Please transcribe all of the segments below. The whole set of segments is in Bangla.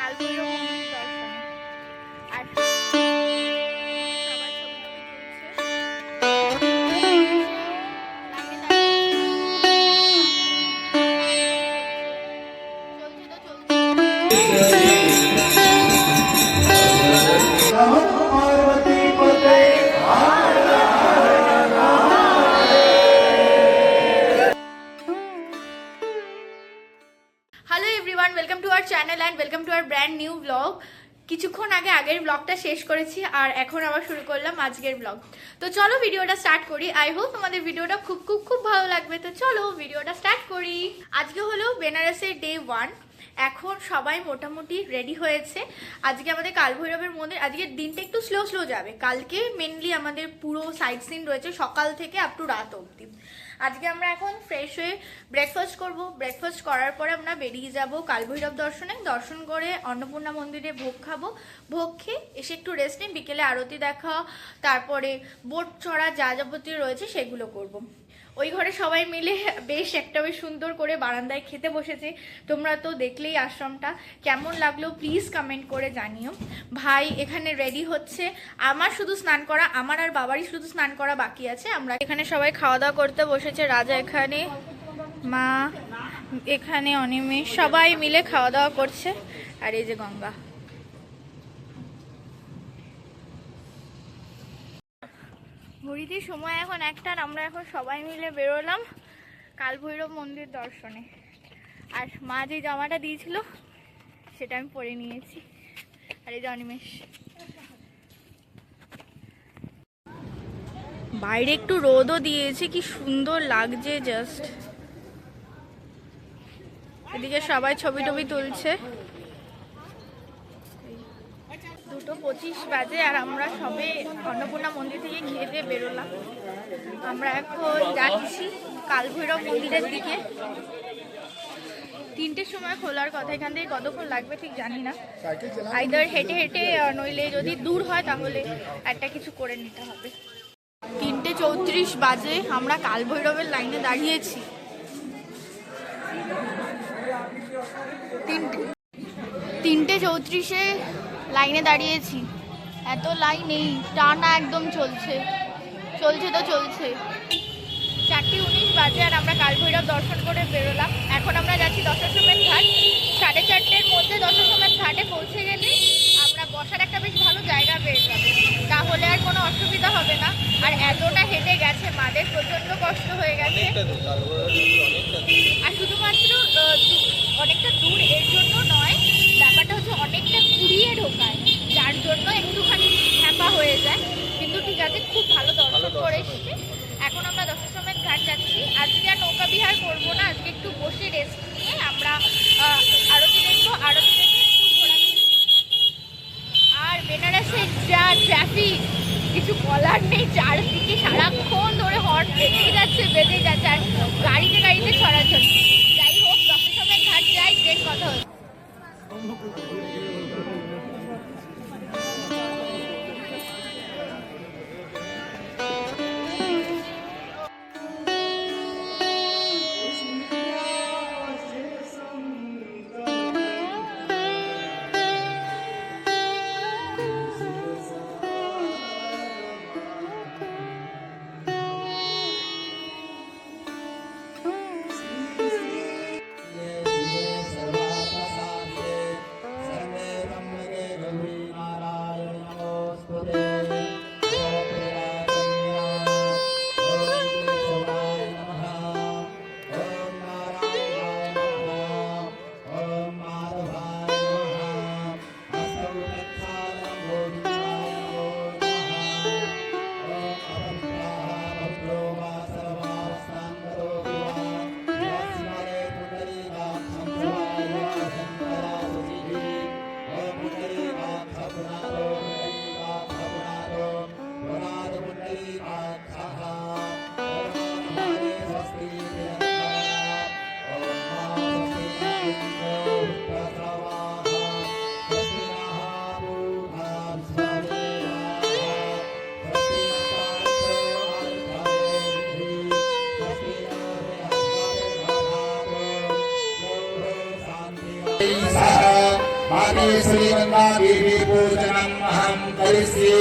কালভৈরব মন্দির দর্শনে। আর সবাই ছবি টবি hello everyone, welcome to our channel and welcome to our brand new blog. কিছুক্ষণ আগে আগের ব্লগটা শেষ করেছি আর এখন আবার শুরু করলাম আজকের ব্লগ। তো চলো ভিডিওটা স্টার্ট করি। আই হোপ তোমাদের ভিডিওটা খুব খুব খুব ভালো লাগবে। তো চলো ভিডিওটা স্টার্ট করি। আজকে হলো বেনারসের ডে 1। এখন সবাই মোটামুটি রেডি হয়েছে। আজকে আমাদের কালভৈরবের মন্দির, আজকের দিনটা একটু স্লো স্লো যাবে। কালকে মেনলি আমাদের পুরো সাইট সিন রয়েছে সকাল থেকে আপ টু রাত অবধি। আজকে আমরা এখন ফ্রেশ হয়ে ব্রেকফাস্ট করব। ব্রেকফাস্ট করার পরে আমরা বেরিয়ে যাব কালভৈরব দর্শনে। দর্শন করে অন্নপূর্ণা মন্দিরে ভোগ খাবো। ভোগ খেয়ে এসে একটু রেস্ট নিই, বিকেলে আরতি দেখা, তারপরে বোট চড়া যা যাবতীয় রয়েছে সেগুলো করব। ওই ঘরে সবাই মিলে বেশ সুন্দর করে বারান্দায় খেতে বসেছে। তোমরা তো দেখলেই আশ্রমটা কেমন লাগলো প্লিজ কমেন্ট করে জানিও। ভাই এখানে রেডি হচ্ছে। আমার শুধু স্নান করা, আমার আর বাবারই শুধু স্নান করা বাকি আছে। আমরা এখানে সবাই খাওয়া দাওয়া করতে বসেছে। রাজা এখানে, মা এখানে, অনিমেষ, সবাই মিলে খাওয়া দাওয়া করছে। আর এই যে গঙ্গা। ঘড়িতে সময় এখন 1টা। আমরা এখন সবাই মিলে বেরোলাম কালভৈরব মন্দির দর্শনে। আর মা যে জামাটা দিয়েছিল সেটা আমি পরে নিয়েছি। আর এই যে অনিমেষ। বাইরে একটু রোদও দিয়েছে, কি সুন্দর লাগছে জাস্ট। এদিকে সবাই ছবি টবি তুলছে। 2:25 বাজে আর আমরা সবে অন্নপূর্ণা মন্দির থেকে খেয়ে দিয়ে বেরোলাম। আমরা এখন যাচ্ছি কালভৈরব মন্দিরের দিকে। 3টের সময় খোলার কথা। এখান থেকে কতক্ষণ লাগবে ঠিক জানি না। আইদার হেঁটে হেঁটে, নইলে যদি দূর হয় তাহলে একটা কিছু করে নিতে হবে। 3:34 বাজে আমরা কালভৈরবের লাইনে দাঁড়িয়েছি। 3:34-এ লাইনে দাঁড়িয়েছি। এত লাইন নেই, টানা একদম চলছে তো চলছে। 4:19 বাজে আর আমরা কালভৈরব দর্শন করে বেরোলাম। এখন আমরা যাচ্ছি দশাশ্বমেধ ঘাট। 4:30-এর মধ্যে দশাশ্বমেধ ঘাটে পৌঁছে গেলে আমরা বসার একটা বেশ ভালো জায়গা পেয়ে যাবো। তাহলে আর কোনো অসুবিধা হবে না। আর এতটা হেঁটে গেছে, মাদের প্রচণ্ড কষ্ট হয়ে গেছে। আর শুধুমাত্র অনেকটা দূর এর জন্য নয়, ব্যাপারটা হচ্ছে অনেকটা ঘুরিয়ে ঢোকায়, যার জন্য একটুখানি হ্যাপা হয়ে যায়। কিন্তু ঠিক আছে, খুব ভালো দর্শন করে এসেছি। এখন আমরা দশাশ্বমেধ ঘাট যাচ্ছি। আজকে আর নৌকা বিহার করবো না, আজকে একটু বসে রেস্ট নিয়ে আমরা আরতি দেখবো। আরতি দেখে একটু ঘোরাঘুরি। আর বেনারসের যা ট্রাফিক, কিছু বলার নেই। চারদিকে সারাক্ষণ ধরে হর্ন বেজেই যাচ্ছে আর গাড়িতে ছড়াছড়ি। যাই হোক, দশাশ্বমেধ ঘাট যাই, দেন কথা হচ্ছে। श्रीगंगादेवी पूजनम् अहं करिष्ये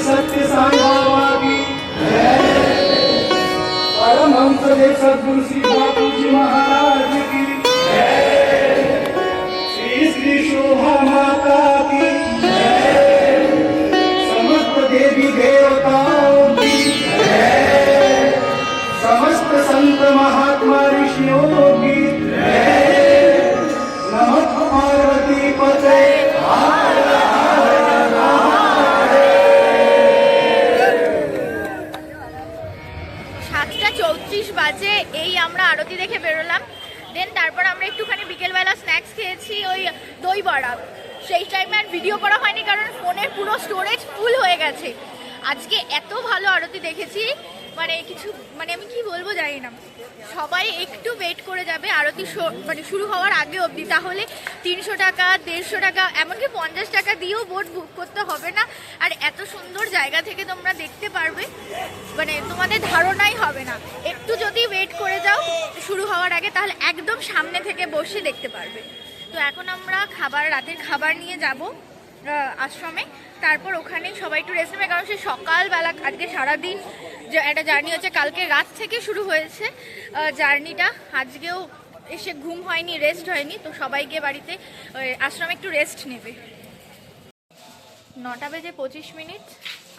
सत्य साई बाबा की परमहंस देव सद्गुरु श्री बापू जी महाराज की श्री श्री शोभा माता की समस्त देवी देवताओं की समस्त संत महात्मा ऋषियों की नमः पार्वती पते বাজে এই আমরা আরতি দেখে বেরোলাম। দেন তারপর আমরা একটুখানি বিকেলবেলা স্ন্যাক্স খেয়েছি ওই দই বড়া। সেই টাইমে আর ভিডিও করা হয়নি কারণ ফোনের পুরো স্টোরেজ ফুল হয়ে গেছে। আজকে এত ভালো আরতি দেখেছি মানে কিছু মানে আমি কি বলবো জানি না। সবাই একটু ওয়েট করে যাবে আরতি মানে শুরু হওয়ার আগে অবধি, তাহলে 300 টাকা 150 টাকা এমনকি 50 টাকা দিয়েও বোট বুক করতে হবে না। আর এত সুন্দর জায়গা থেকে তোমরা দেখতে পারবে, মানে তোমাদের ধারণাই হবে না। একটু যদি ওয়েট করে যাও শুরু হওয়ার থাকে তাহলে একদম সামনে থেকে বসে দেখতে পারবে। তো এখন আমরা রাতের খাবার নিয়ে যাব আশ্রমে, তারপর ওখানেই সবাই একটু রেস্ট নেবে, কারণ সে সকালবেলা আজকে সারাদিন যে একটা জার্নি হচ্ছে, কালকে রাত থেকে শুরু হয়েছে জার্নিটা, আজকেও এসে ঘুম হয়নি, রেস্ট হয়নি। তো সবাই গিয়ে বাড়িতে আশ্রমে একটু রেস্ট নেবে। 9:25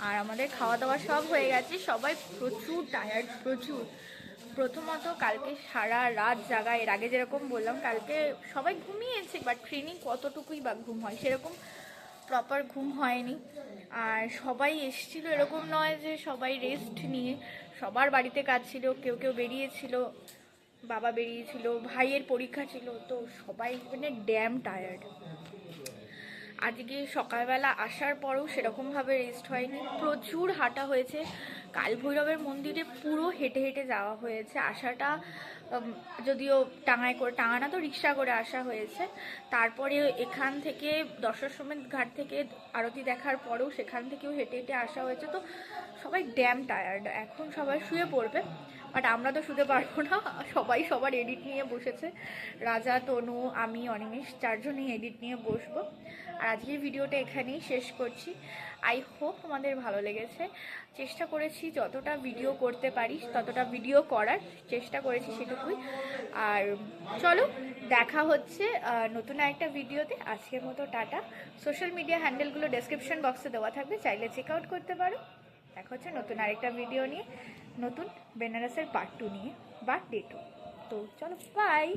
আর আমাদের খাওয়া দাওয়া সব হয়ে গেছে, সবাই প্রচুর টায়ার্ড, প্রচুর। প্রথমত কালকে সারা রাত জাগা, এর আগে যেরকম বললাম কালকে সবাই ঘুমিয়েছে, বাট ট্রেনিং কতটুকুই বা ঘুম হয়, সেরকম প্রপার ঘুম হয়নি। আর সবাই এসেছিলো এরকম নয় যে সবাই রেস্ট নিয়ে, সবার বাড়িতে কাজ ছিল, কেউ কেউ বেরিয়েছিল, বাবা বেরিয়েছিল, ভাইয়ের পরীক্ষা ছিল, তো সবাই মানে ড্যাম টায়ার্ড। আজকে সকালবেলা আসার পরেও সেরকমভাবে রেস্ট হয়নি, প্রচুর হাঁটা হয়েছে। কাল ভৈরবের মন্দিরে পুরো হেঁটে হেঁটে যাওয়া হয়েছে। আসাটা যদিও টাঙানা তো রিক্সা করে আসা হয়েছে, তারপরে এখান থেকে দশাশ্বমেধ ঘাট থেকে আরতি দেখার পরেও সেখান থেকেও হেঁটে হেঁটে আসা হয়েছে। তো সবাই ড্যাম টায়ার্ড, এখন সবাই শুয়ে পড়বে, বাট আমরা তো শুতে পারবো না, সবাই সবার এডিট নিয়ে বসেছে। রাজা, তনু, আমি, অনিমেষ চারজনেই এডিট নিয়ে বসবো। আর আজকের ভিডিওটা এখানেই শেষ করছি। আই হোপ তোমাদের ভালো লেগেছে। চেষ্টা করেছি যতটা ভিডিও করতে পারি ততটা ভিডিও করার চেষ্টা করেছি, সেটুকুই। আর চলো, দেখা হচ্ছে নতুন একটা ভিডিওতে। আজকের মতো টাটা। সোশ্যাল মিডিয়া হ্যান্ডেলগুলো ডেসক্রিপশন বক্সে দেওয়া থাকবে, চাইলে চেক আউট করতে পারো। দেখা হচ্ছে নতুন আরেকটা ভিডিও নিয়ে, নতুন বেনারসের পার্ট 2 নিয়ে বা ডে 2। তো চলো, বাই।